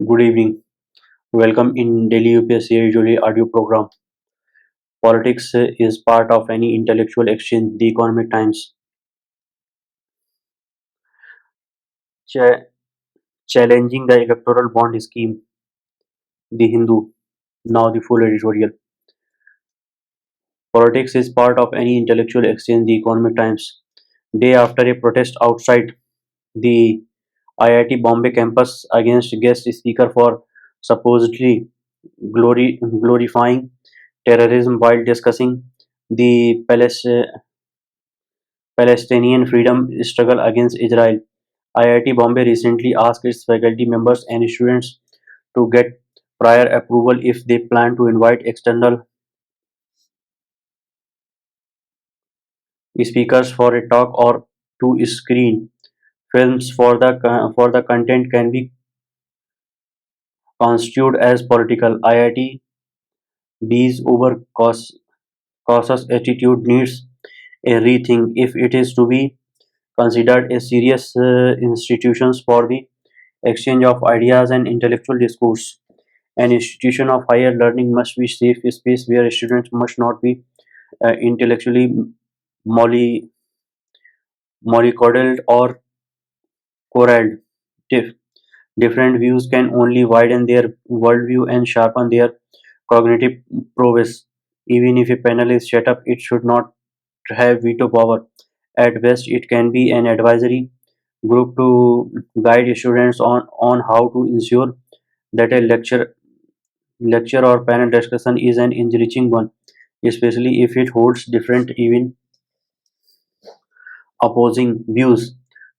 Good evening. Welcome in Daily UPSC usually audio program. Politics is part of any intellectual exchange. The Economic Times. Cha- Challenging the electoral bond scheme. The Hindu. Now the full editorial. Politics is part of any intellectual exchange. The Economic Times. Day after a protest outside the IIT Bombay campus against guest speaker for supposedly glorifying terrorism while discussing the Palestinian freedom struggle against Israel. IIT Bombay recently asked its faculty members and students to get prior approval if they plan to invite external speakers for a talk or to screen films for the content can be construed as political. IIT's cautious attitude needs a rethink if it is to be considered a serious institutions for the exchange of ideas and intellectual discourse. An institution of higher learning must be safe space where students must not be intellectually molly, mollycoddled or corralled. Dif- Different views can only widen their worldview and sharpen their cognitive prowess. Even if a panel is set up, it should not have veto power. At best, it can be an advisory group to guide students on how to ensure that a lecture or panel discussion is an enriching one, especially if it holds different, even opposing views.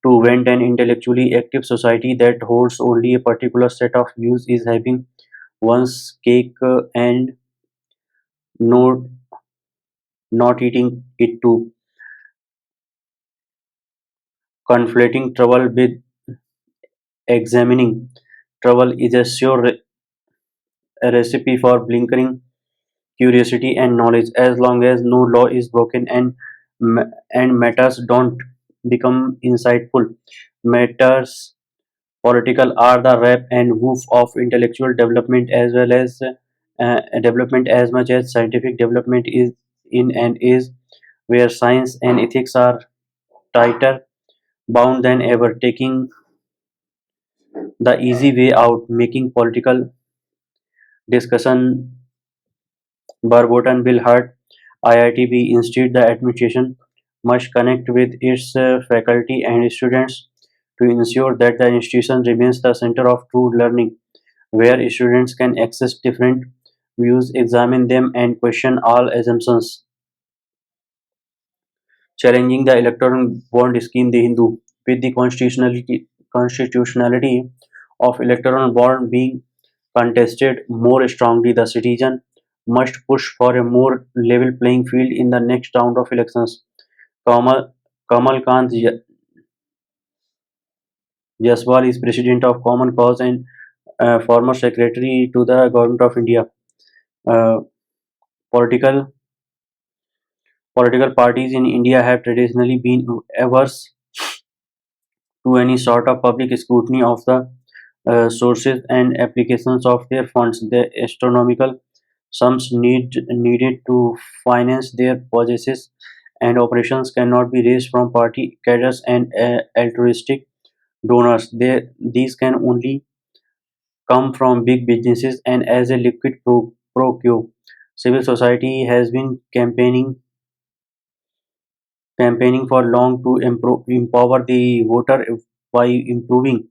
To vent an intellectually active society that holds only a particular set of views is having one's cake and not, not eating it too. Conflating trouble with examining trouble is a sure recipe for blinkering curiosity and knowledge. As long as no law is broken and matters don't become insightful, matters political are the rap and woof of intellectual development as well as development as much as scientific development is in and is where science and ethics are tighter bound than ever, taking the easy way out, making political discussion verboten will hurt IITB. Instead, the administration must connect with its faculty and students to ensure that the institution remains the center of true learning, where students can access different views, examine them, and question all assumptions. Challenging the electoral bond scheme, the Hindu, with the constitutionality of electoral bond being contested more strongly, the citizen must push for a more level playing field in the next round of elections. Kamal, Kamal Kant Jaswal is president of Common Cause and former secretary to the government of India. Uh, political Political parties in India have traditionally been averse to any sort of public scrutiny of the sources and applications of their funds. The astronomical sums needed to finance their purchases and operations cannot be raised from party cadres and altruistic donors. These can only come from big businesses and as a liquid pro quo. Civil society has been campaigning for long to empower the voter by improving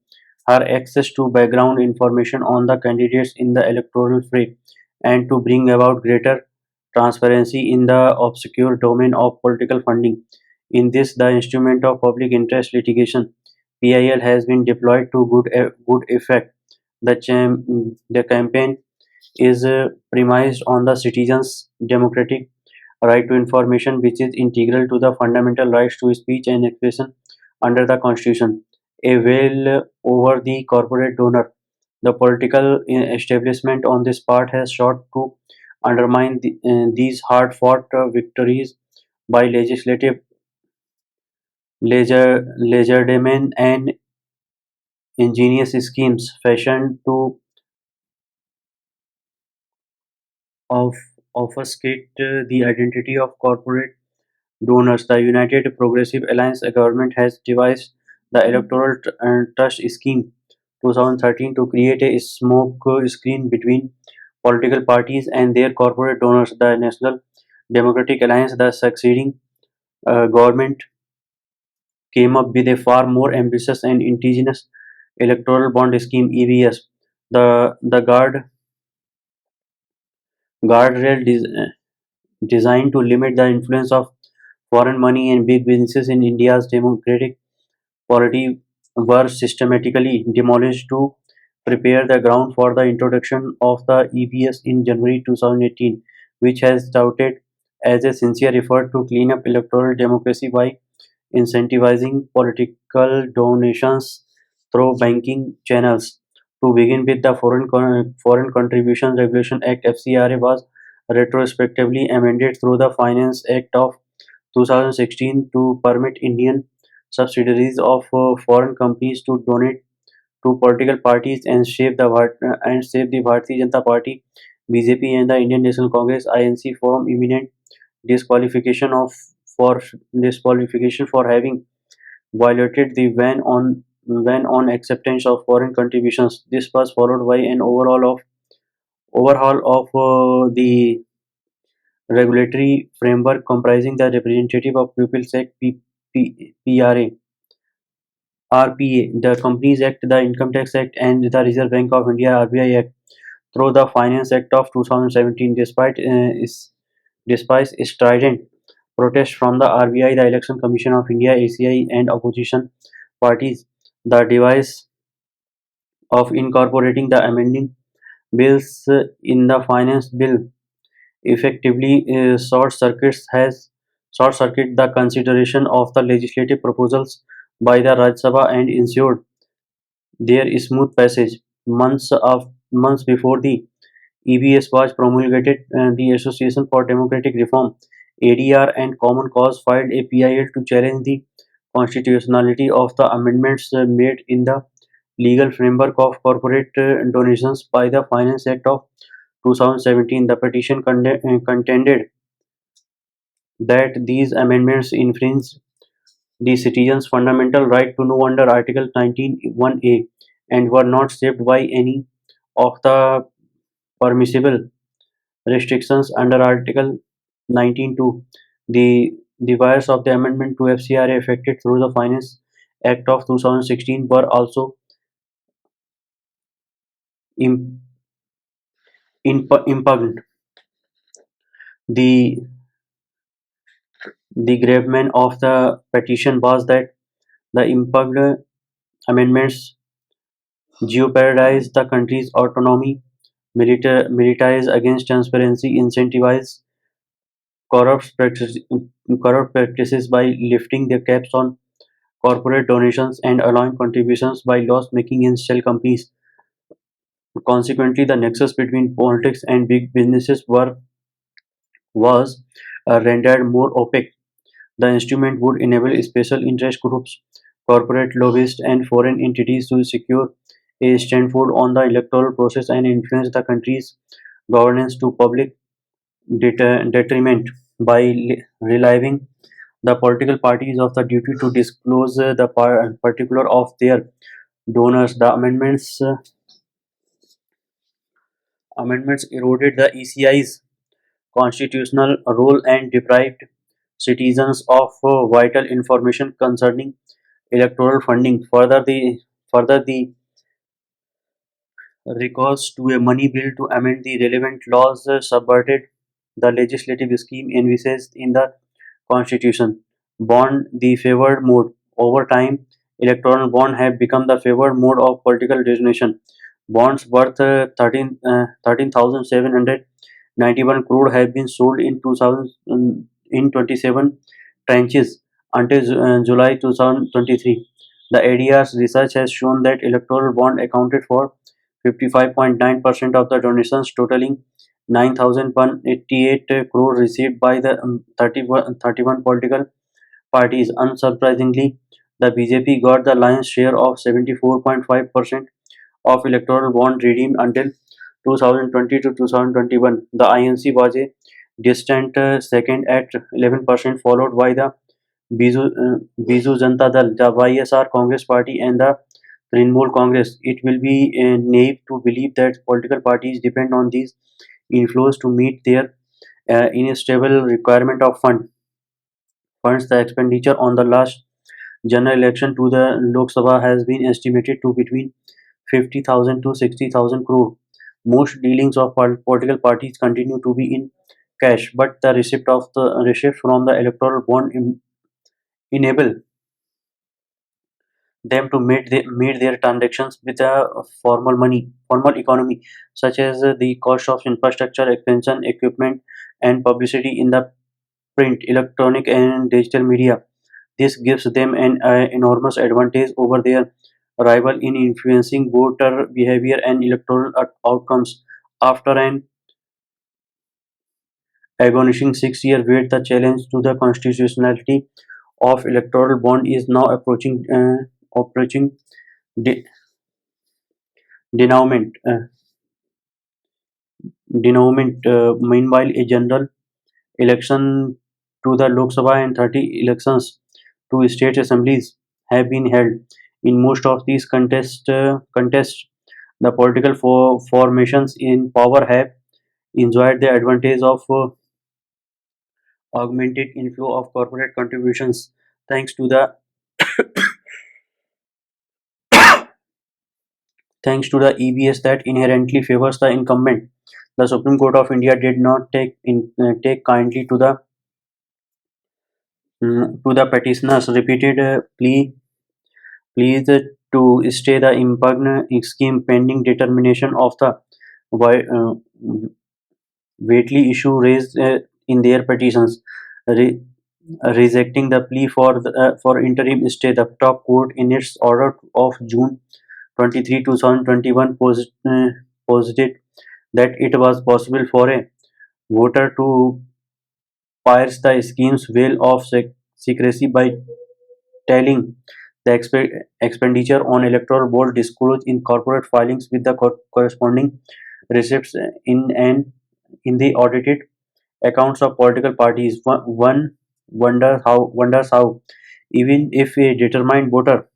her access to background information on the candidates in the electoral fray and to bring about greater transparency in the obscure domain of political funding. In this, the instrument of public interest litigation (PIL) has been deployed to good effect. The campaign is premised on the citizens' democratic right to information, which is integral to the fundamental rights to speech and expression under the Constitution. A well over the corporate donor, the political establishment on this part has sought to undermine these hard-fought victories by legislative legerdemain and ingenious schemes fashioned to of obfuscate the identity of corporate donors. The United Progressive Alliance government has devised the Electoral Trust Scheme 2013 to create a smoke screen between political parties and their corporate donors. The National Democratic Alliance, the succeeding government, came up with a far more ambitious and indigenous electoral bond scheme (EBS). The guardrail designed to limit the influence of foreign money and big businesses in India's democratic polity were systematically demolished to prepare the ground for the introduction of the EBS in January 2018, which has touted as a sincere effort to clean up electoral democracy by incentivizing political donations through banking channels. To begin with, the Foreign Contributions Regulation Act (FCRA) was retrospectively amended through the Finance Act of 2016 to permit Indian subsidiaries of foreign companies to donate to political parties and save the Bharatiya Janata Party (BJP) and the Indian National Congress (INC) from imminent disqualification of for disqualification for having violated the ban on acceptance of foreign contributions. This was followed by an overhaul of the regulatory framework comprising the Representative of Pupils Act PRA, RPA, the Companies Act, the Income Tax Act, and the Reserve Bank of India (RBI) Act through the Finance Act of 2017. Despite strident protests from the RBI, the Election Commission of India (ACI), and opposition parties, the device of incorporating the amending bills in the finance bill effectively short circuit the consideration of the legislative proposals by the Rajya Sabha and ensured their smooth passage. Months before the EBS was promulgated, the Association for Democratic Reform (ADR) and Common Cause filed a PIL to challenge the constitutionality of the amendments made in the legal framework of corporate donations by the Finance Act of 2017. The petition contended that these amendments infringed the citizen's fundamental right to know under Article 19(1)(a) and were not shaped by any of the permissible restrictions under Article 19(2). The wires of the amendment to FCRA effected through the Finance Act of 2016 were also im- impugned. The the gravamen of the petition was that the impugned amendments jeopardize the country's autonomy, militarize against transparency, incentivize corrupt practices, corrupt practices by lifting the caps on corporate donations and allowing contributions by loss-making in shell companies. Consequently, the nexus between politics and big businesses was rendered more opaque. The instrument would enable special interest groups, corporate lobbyists, and foreign entities to secure a standfoot on the electoral process and influence the country's governance to public detriment by relieving the political parties of the duty to disclose the particular of their donors. The amendments eroded the ECI's constitutional role and deprived citizens of vital information concerning electoral funding. Further, the recourse to a money bill to amend the relevant laws subverted the legislative scheme envisaged in the Constitution. Bond, the favored mode. Over time, electoral bonds have become the favored mode of political donation. Bonds worth 13,791 crore have been sold in 2000 in 27 tranches until July 2023. The ADR's research has shown that electoral bond accounted for 55.9% of the donations, totaling 9,188 crore received by the 31 political parties. Unsurprisingly, The BJP got the lion's share of 74.5% of electoral bond redeemed until 2020 to 2021. The INC was a distant second at 11%, followed by the Biju Janata Dal, the YSR Congress Party, and the Trinamool Congress. It will be naive to believe that political parties depend on these inflows to meet their unstable requirement of funds. The expenditure on the last general election to the Lok Sabha has been estimated to between 50,000 to 60,000 crore. Most dealings of political parties continue to be in cash, but the receipt from the electoral bond enable them to meet their transactions with a formal economy, such as the cost of infrastructure, expansion, equipment, and publicity in the print, electronic, and digital media. This gives them an enormous advantage over their rival in influencing voter behavior and electoral outcomes. After an agonizing 6 year wait, the challenge to the constitutionality of electoral bond is now approaching de- denouement. Meanwhile, a general election to the Lok Sabha and 30 elections to state assemblies have been held. In most of these contests, the political formations in power have enjoyed the advantage of augmented inflow of corporate contributions thanks to the EBS that inherently favors the incumbent. The Supreme Court of India did not take kindly to the petitioner's repeated pleas to stay the impugned scheme pending determination of the wi- uh, weighty issue raised in their petitions. Re- Rejecting the plea for interim stay, the top court in its order of June 23, 2021 posited that it was possible for a voter to pierce the scheme's veil of secrecy by telling the expenditure on electoral board disclosed in corporate filings with the corresponding receipts in the audited accounts of political parties. One wonders how, even if a determined voter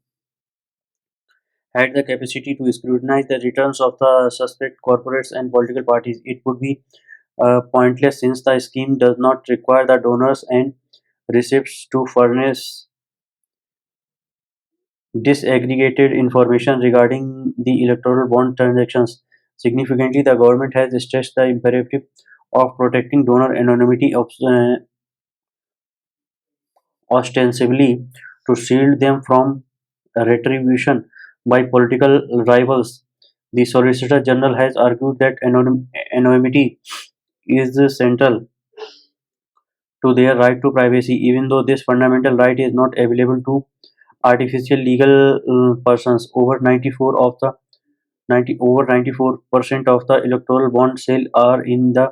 had the capacity to scrutinize the returns of the suspect corporates and political parties, it would be pointless since the scheme does not require the donors and recipients to furnish disaggregated information regarding the electoral bond transactions. Significantly, the government has stressed the imperative of protecting donor anonymity ostensibly to shield them from retribution by political rivals. The Solicitor General has argued that anonymity is central to their right to privacy, even though this fundamental right is not available to artificial legal persons. Over 94% of the electoral bond sale are in the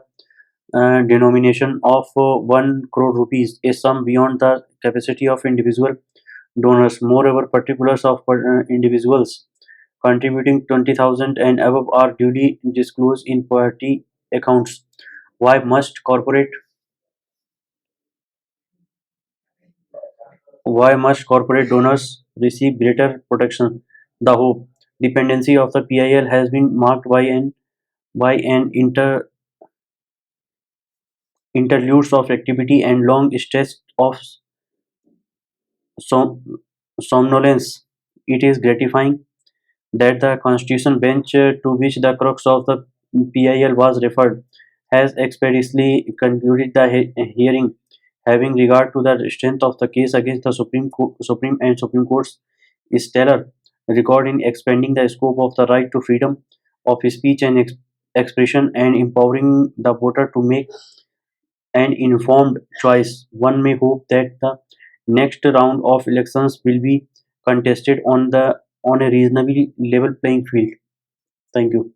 denomination of 1 crore rupees, a sum beyond the capacity of individual donors. Moreover, particulars of individuals contributing 20,000 and above are duly disclosed in party accounts. Why must corporate why must corporate donors receive greater protection? The hope dependency of the PIL has been marked by an interludes of activity and long stretch of som- somnolence. It is gratifying that the Constitution Bench, to which the crux of the PIL was referred, has expeditiously concluded the hearing, having regard to the strength of the case against the Supreme Court's stellar record in expanding the scope of the right to freedom of speech and expression and empowering the voter to make an informed choice. One may hope that the next round of elections will be contested on a reasonably level playing field. Thank you.